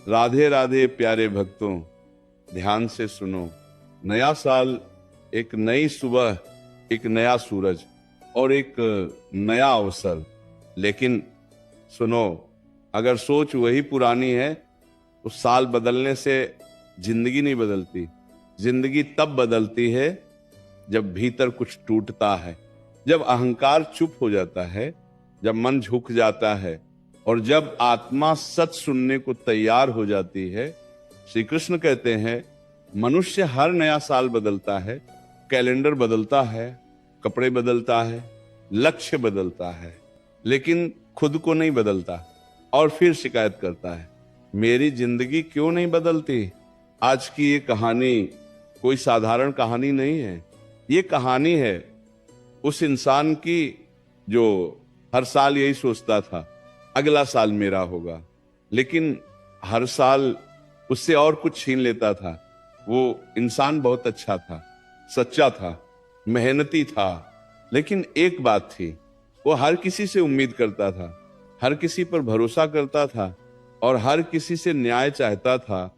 राधे राधे प्यारे भक्तों, ध्यान से सुनो। नया साल एक नई सुबह, एक नया सूरज और एक नया अवसर। लेकिन सुनो, अगर सोच वही पुरानी है तो साल बदलने से जिंदगी नहीं बदलती। जिंदगी तब बदलती है जब भीतर कुछ टूटता है, जब अहंकार चुप हो जाता है, जब मन झुक जाता है और जब आत्मा सच सुनने को तैयार हो जाती है। श्री कृष्ण कहते हैं, मनुष्य हर नया साल बदलता है, कैलेंडर बदलता है, कपड़े बदलता है, लक्ष्य बदलता है, लेकिन खुद को नहीं बदलता। और फिर शिकायत करता है, मेरी जिंदगी क्यों नहीं बदलती। आज की ये कहानी कोई साधारण कहानी नहीं है। ये कहानी है उस इंसान की जो हर साल यही सोचता था, अगला साल मेरा होगा, लेकिन हर साल उससे और कुछ छीन लेता था। वो इंसान बहुत अच्छा था, सच्चा था, मेहनती था, लेकिन एक बात थी, वो हर किसी से उम्मीद करता था, हर किसी पर भरोसा करता था और हर किसी से न्याय चाहता था।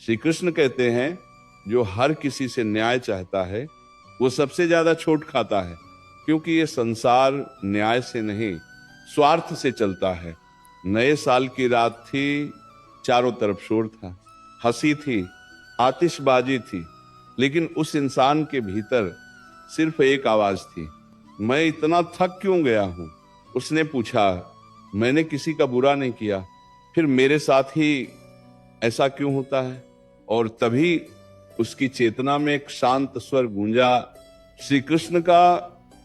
श्री कृष्ण कहते हैं, जो हर किसी से न्याय चाहता है वो सबसे ज्यादा चोट खाता है, क्योंकि ये संसार न्याय से नहीं, स्वार्थ से चलता है। नए साल की रात थी, चारों तरफ शोर था, हंसी थी, आतिशबाजी थी, लेकिन उस इंसान के भीतर सिर्फ एक आवाज थी, मैं इतना थक क्यों गया हूं। उसने पूछा, मैंने किसी का बुरा नहीं किया, फिर मेरे साथ ही ऐसा क्यों होता है। और तभी उसकी चेतना में एक शांत स्वर गूंजा, श्री कृष्ण का,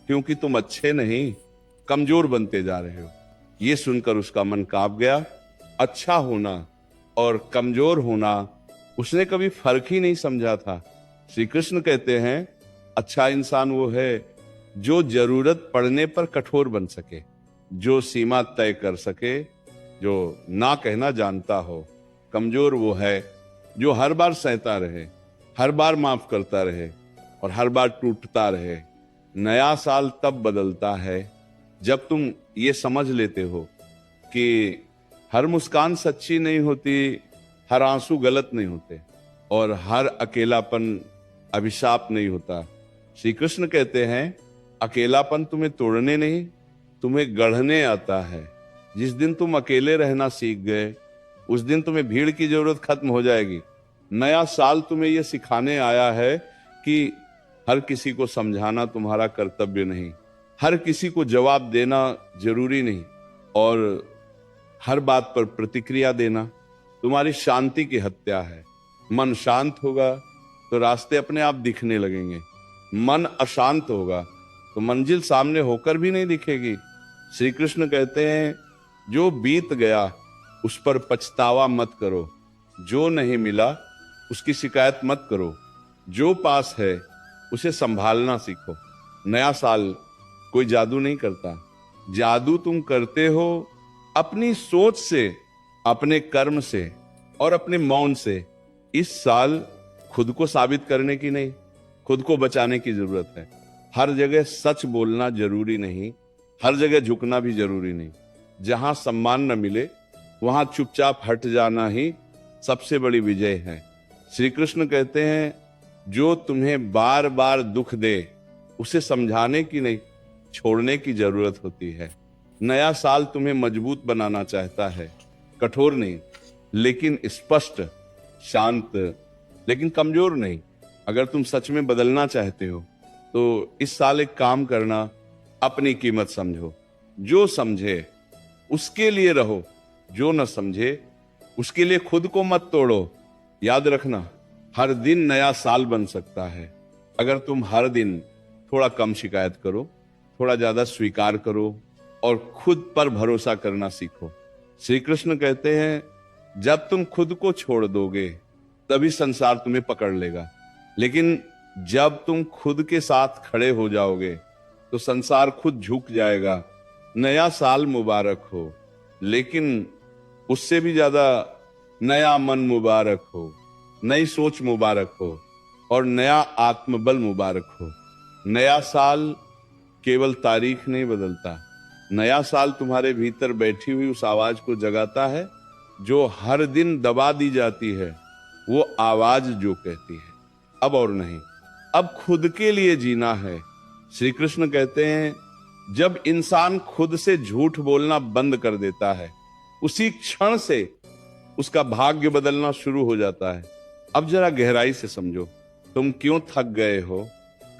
क्योंकि तुम अच्छे नहीं, कमजोर बनते जा रहे हो। ये सुनकर उसका मन कांप गया। अच्छा होना और कमजोर होना उसने कभी फर्क ही नहीं समझा था। श्री कृष्ण कहते हैं, अच्छा इंसान वो है जो जरूरत पड़ने पर कठोर बन सके, जो सीमा तय कर सके, जो ना कहना जानता हो। कमजोर वो है जो हर बार सहता रहे, हर बार माफ करता रहे और हर बार टूटता रहे। नया साल तब बदलता है जब तुम ये समझ लेते हो कि हर मुस्कान सच्ची नहीं होती, हर आंसू गलत नहीं होते और हर अकेलापन अभिशाप नहीं होता। श्री कृष्ण कहते हैं, अकेलापन तुम्हें तोड़ने नहीं, तुम्हें गढ़ने आता है। जिस दिन तुम अकेले रहना सीख गए, उस दिन तुम्हें भीड़ की जरूरत खत्म हो जाएगी। नया साल तुम्हें यह सिखाने आया है कि हर किसी को समझाना तुम्हारा कर्तव्य नहीं, हर किसी को जवाब देना जरूरी नहीं और हर बात पर प्रतिक्रिया देना तुम्हारी शांति की हत्या है। मन शांत होगा तो रास्ते अपने आप दिखने लगेंगे, मन अशांत होगा तो मंजिल सामने होकर भी नहीं दिखेगी। श्री कृष्ण कहते हैं, जो बीत गया उस पर पछतावा मत करो, जो नहीं मिला उसकी शिकायत मत करो, जो पास है उसे संभालना सीखो। नया साल कोई जादू नहीं करता, जादू तुम करते हो अपनी सोच से, अपने कर्म से और अपने मौन से। इस साल खुद को साबित करने की नहीं, खुद को बचाने की जरूरत है। हर जगह सच बोलना जरूरी नहीं, हर जगह झुकना भी जरूरी नहीं। जहां सम्मान न मिले वहां चुपचाप हट जाना ही सबसे बड़ी विजय है। श्री कृष्ण कहते हैं, जो तुम्हें बार बार दुख दे उसे समझाने की नहीं, छोड़ने की जरूरत होती है। नया साल तुम्हें मजबूत बनाना चाहता है, कठोर नहीं, लेकिन स्पष्ट, शांत लेकिन कमजोर नहीं। अगर तुम सच में बदलना चाहते हो तो इस साल एक काम करना, अपनी कीमत समझो। जो समझे उसके लिए रहो, जो न समझे उसके लिए खुद को मत तोड़ो। याद रखना, हर दिन नया साल बन सकता है अगर तुम हर दिन थोड़ा कम शिकायत करो, थोड़ा ज्यादा स्वीकार करो और खुद पर भरोसा करना सीखो। श्री कृष्ण कहते हैं, जब तुम खुद को छोड़ दोगे तभी संसार तुम्हें पकड़ लेगा, लेकिन जब तुम खुद के साथ खड़े हो जाओगे तो संसार खुद झुक जाएगा। नया साल मुबारक हो, लेकिन उससे भी ज्यादा नया मन मुबारक हो, नई सोच मुबारक हो और नया आत्मबल मुबारक हो। नया साल केवल तारीख नहीं बदलता, नया साल तुम्हारे भीतर बैठी हुई उस आवाज को जगाता है जो हर दिन दबा दी जाती है, वो आवाज जो कहती है, अब और नहीं, अब खुद के लिए जीना है। श्री कृष्ण कहते हैं, जब इंसान खुद से झूठ बोलना बंद कर देता है, उसी क्षण से उसका भाग्य बदलना शुरू हो जाता है। अब जरा गहराई से समझो, तुम क्यों थक गए हो?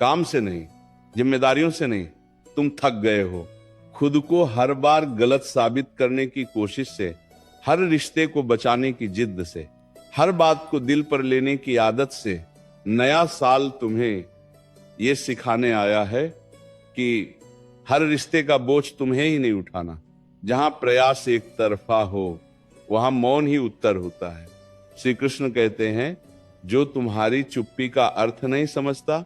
काम से नहीं, जिम्मेदारियों से नहीं, तुम थक गए हो खुद को हर बार गलत साबित करने की कोशिश से, हर रिश्ते को बचाने की जिद से, हर बात को दिल पर लेने की आदत से। नया साल तुम्हें यह सिखाने आया है कि हर रिश्ते का बोझ तुम्हें ही नहीं उठाना। जहां प्रयास एक तरफा हो, वहां मौन ही उत्तर होता है। श्री कृष्ण कहते हैं, जो तुम्हारी चुप्पी का अर्थ नहीं समझता,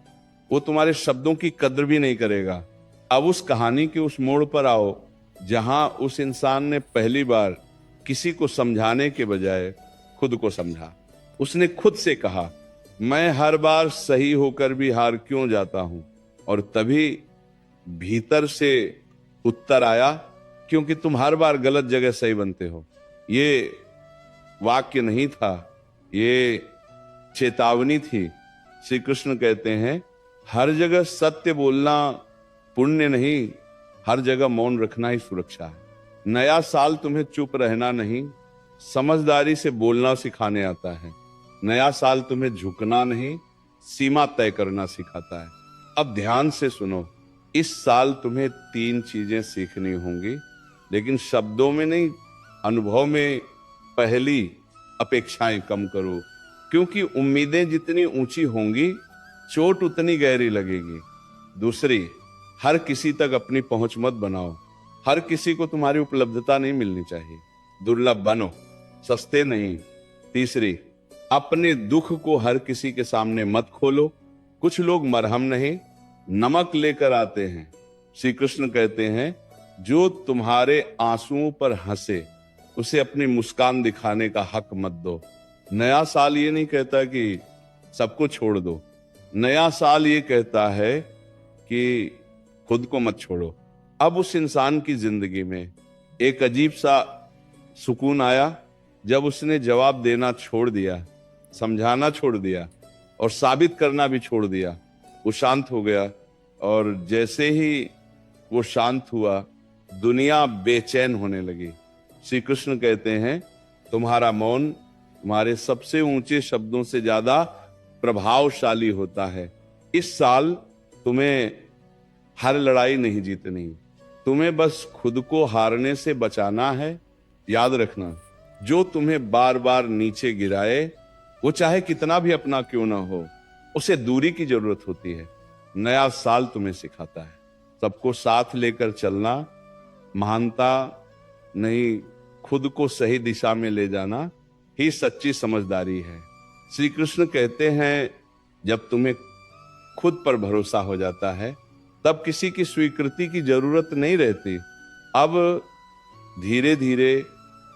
वो तुम्हारे शब्दों की कद्र भी नहीं करेगा। अब उस कहानी के उस मोड़ पर आओ जहां उस इंसान ने पहली बार किसी को समझाने के बजाय खुद को समझा। उसने खुद से कहा, मैं हर बार सही होकर भी हार क्यों जाता हूं? और तभी भीतर से उत्तर आया, क्योंकि तुम हर बार गलत जगह सही बनते हो। ये वाक्य नहीं था, ये चेतावनी थी। श्री कृष्ण कहते हैं, हर जगह सत्य बोलना पुण्य नहीं, हर जगह मौन रखना ही सुरक्षा है। नया साल तुम्हें चुप रहना नहीं, समझदारी से बोलना सिखाने आता है। नया साल तुम्हें झुकना नहीं, सीमा तय करना सिखाता है। अब ध्यान से सुनो, इस साल तुम्हें 3 चीजें सीखनी होंगी, लेकिन शब्दों में नहीं, अनुभव में। पहली, अपेक्षाएं कम करो, क्योंकि उम्मीदें जितनी ऊंची होंगी, चोट उतनी गहरी लगेगी। दूसरी, हर किसी तक अपनी पहुंच मत बनाओ। हर किसी को तुम्हारी उपलब्धता नहीं मिलनी चाहिए, दुर्लभ बनो, सस्ते नहीं। तीसरी, अपने दुख को हर किसी के सामने मत खोलो। कुछ लोग मरहम नहीं, नमक लेकर आते हैं। श्री कृष्ण कहते हैं, जो तुम्हारे आंसुओं पर हंसे, उसे अपनी मुस्कान दिखाने का हक मत दो। नया साल ये नहीं कहता कि सबको छोड़ दो। नया साल ये कहता है कि खुद को मत छोड़ो। अब उस इंसान की जिंदगी में एक अजीब सा सुकून आया जब उसने जवाब देना छोड़ दिया, समझाना छोड़ दिया और साबित करना भी छोड़ दिया। वो शांत हो गया, और जैसे ही वो शांत हुआ, दुनिया बेचैन होने लगी। श्री कृष्ण कहते हैं, तुम्हारा मौन तुम्हारे सबसे ऊंचे शब्दों से ज्यादा प्रभावशाली होता है। इस साल तुम्हें हर लड़ाई नहीं जीतनी, तुम्हें बस खुद को हारने से बचाना है। याद रखना, जो तुम्हें बार बार नीचे गिराए, वो चाहे कितना भी अपना क्यों ना हो, उसे दूरी की जरूरत होती है। नया साल तुम्हें सिखाता है, सबको साथ लेकर चलना, महानता नहीं, खुद को सही दिशा में ले जाना ही सच्ची समझदारी है। श्री कृष्ण कहते हैं, जब तुम्हें खुद पर भरोसा हो जाता है, तब किसी की स्वीकृति की जरूरत नहीं रहती। अब धीरे धीरे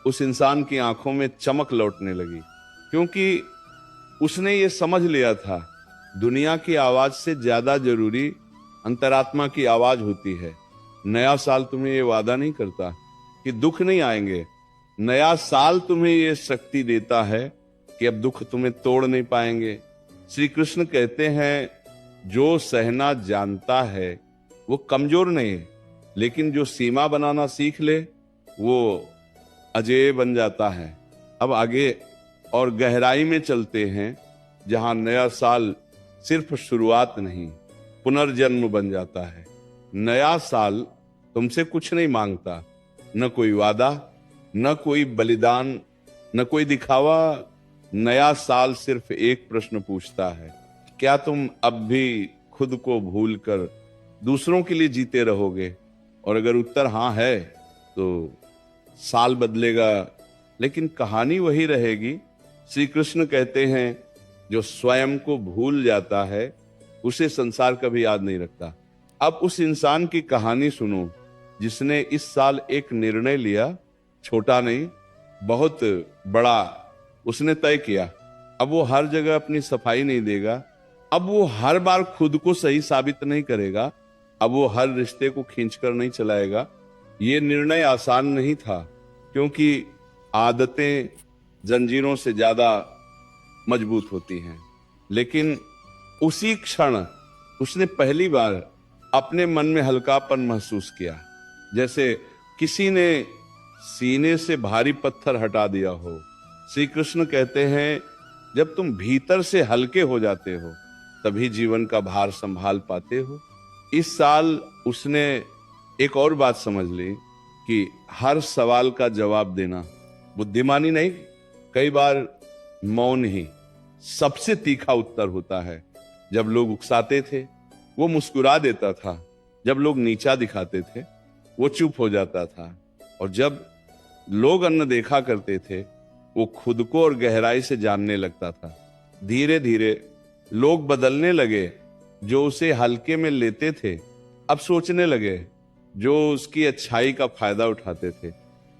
उस इंसान की आंखों में चमक लौटने लगी, क्योंकि उसने ये समझ लिया था, दुनिया की आवाज से ज्यादा जरूरी अंतरात्मा की आवाज होती है। नया साल तुम्हें ये वादा नहीं करता कि दुख नहीं आएंगे। नया साल तुम्हें ये शक्ति देता है कि अब दुख तुम्हें तोड़ नहीं पाएंगे। श्री कृष्ण कहते हैं, जो सहना जानता है वो कमजोर नहीं, लेकिन जो सीमा बनाना सीख ले वो अजेय बन जाता है। अब आगे और गहराई में चलते हैं, जहां नया साल सिर्फ शुरुआत नहीं, पुनर्जन्म बन जाता है। नया साल तुमसे कुछ नहीं मांगता, न कोई वादा, न कोई बलिदान, न कोई दिखावा। नया साल सिर्फ एक प्रश्न पूछता है, क्या तुम अब भी खुद को भूलकर दूसरों के लिए जीते रहोगे? और अगर उत्तर हाँ है, तो साल बदलेगा, लेकिन कहानी वही रहेगी। श्री कृष्ण कहते हैं, जो स्वयं को भूल जाता है, उसे संसार कभी याद नहीं रखता। अब उस इंसान की कहानी सुनो, जिसने इस साल एक निर्णय लिया, छोटा नहीं, बहुत बड़ा उसने तय किया। अब वो हर जगह अपनी सफाई नहीं देगा, अब वो हर बार खुद को सही साबित नहीं करेगा, अब वो हर रिश्ते को खींचकर नहीं चलाएगा। ये निर्णय आसान नहीं था, क्योंकि आदतें जंजीरों से ज्यादा मजबूत होती हैं। लेकिन उसी क्षण उसने पहली बार अपने मन में हल्कापन महसूस किया, जैसे किसी ने सीने से भारी पत्थर हटा दिया हो। श्री कृष्ण कहते हैं, जब तुम भीतर से हल्के हो जाते हो तभी जीवन का भार संभाल पाते हो। इस साल उसने एक और बात समझ ली कि हर सवाल का जवाब देना बुद्धिमानी नहीं, कई बार मौन ही सबसे तीखा उत्तर होता है। जब लोग उकसाते थे वो मुस्कुरा देता था, जब लोग नीचा दिखाते थे वो चुप हो जाता था, और जब लोग अन्न देखा करते थे वो खुद को और गहराई से जानने लगता था। धीरे धीरे लोग बदलने लगे। जो उसे हल्के में लेते थे अब सोचने लगे, जो उसकी अच्छाई का फायदा उठाते थे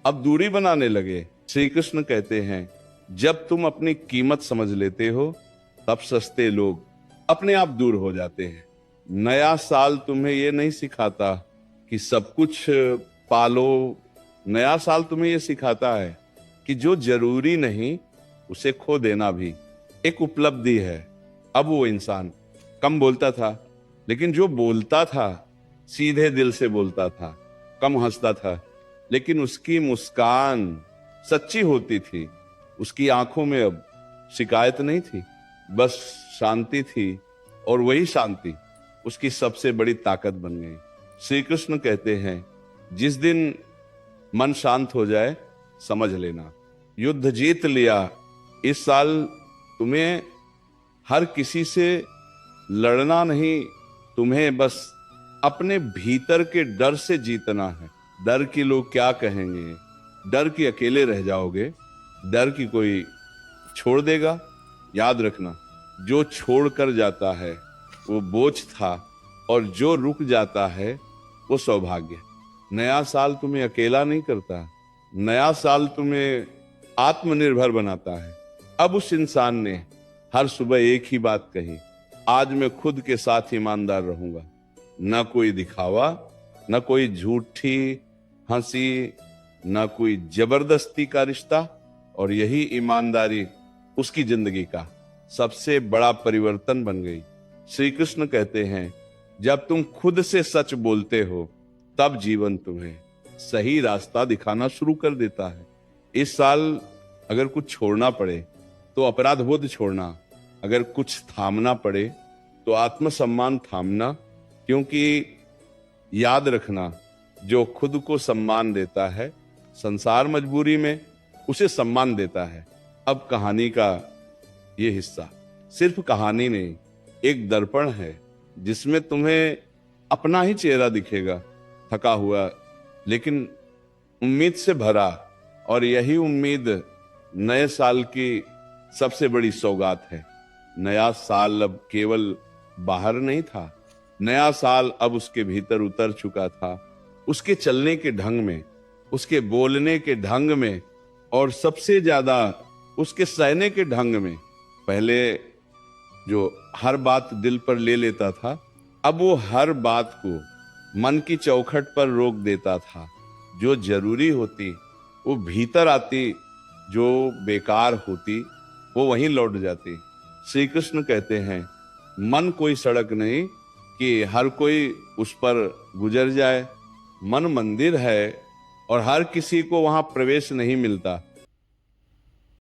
अब दूरी बनाने लगे। श्री कृष्ण कहते हैं, जब तुम अपनी कीमत समझ लेते हो तब सस्ते लोग अपने आप दूर हो जाते हैं। नया साल तुम्हें यह नहीं सिखाता कि सब कुछ पालो, नया साल तुम्हें यह सिखाता है कि जो जरूरी नहीं उसे खो देना भी एक उपलब्धि है। अब वो इंसान कम बोलता था, लेकिन जो बोलता था सीधे दिल से बोलता था। कम हंसता था, लेकिन उसकी मुस्कान सच्ची होती थी। उसकी आंखों में अब शिकायत नहीं थी, बस शांति थी, और वही शांति उसकी सबसे बड़ी ताकत बन गई। श्री कृष्ण कहते हैं, जिस दिन मन शांत हो जाए समझ लेना युद्ध जीत लिया। इस साल तुम्हें हर किसी से लड़ना नहीं, तुम्हें बस अपने भीतर के डर से जीतना है। डर कि लोग क्या कहेंगे, डर कि अकेले रह जाओगे, डर कि कोई छोड़ देगा। याद रखना, जो छोड़ कर जाता है वो बोझ था, और जो रुक जाता है वो सौभाग्य। नया साल तुम्हें अकेला नहीं करता, नया साल तुम्हें आत्मनिर्भर बनाता है। अब उस इंसान ने हर सुबह एक ही बात कही, आज मैं खुद के साथ ईमानदार रहूंगा। न कोई दिखावा, न कोई झूठी हंसी, न कोई जबरदस्ती का रिश्ता। और यही ईमानदारी उसकी जिंदगी का सबसे बड़ा परिवर्तन बन गई। श्री कृष्ण कहते हैं, जब तुम खुद से सच बोलते हो तब जीवन तुम्हें सही रास्ता दिखाना शुरू कर देता है। इस साल अगर कुछ छोड़ना पड़े तो अपराध बोध छोड़ना, अगर कुछ थामना पड़े तो आत्मसम्मान थामना, क्योंकि याद रखना, जो खुद को सम्मान देता है संसार मजबूरी में उसे सम्मान देता है। अब कहानी का ये हिस्सा सिर्फ कहानी नहीं, एक दर्पण है जिसमें तुम्हें अपना ही चेहरा दिखेगा, थका हुआ लेकिन उम्मीद से भरा। और यही उम्मीद नए साल की सबसे बड़ी सौगात है। नया साल अब केवल बाहर नहीं था, नया साल अब उसके भीतर उतर चुका था। उसके चलने के ढंग में, उसके बोलने के ढंग में, और सबसे ज्यादा उसके सहने के ढंग में। पहले जो हर बात दिल पर ले लेता था, अब वो हर बात को मन की चौखट पर रोक देता था। जो जरूरी होती वो भीतर आती, जो बेकार होती वो वहीं लौट जाती। श्री कृष्ण कहते हैं, मन कोई सड़क नहीं कि हर कोई उस पर गुजर जाए। मन मंदिर है और हर किसी को वहां प्रवेश नहीं मिलता।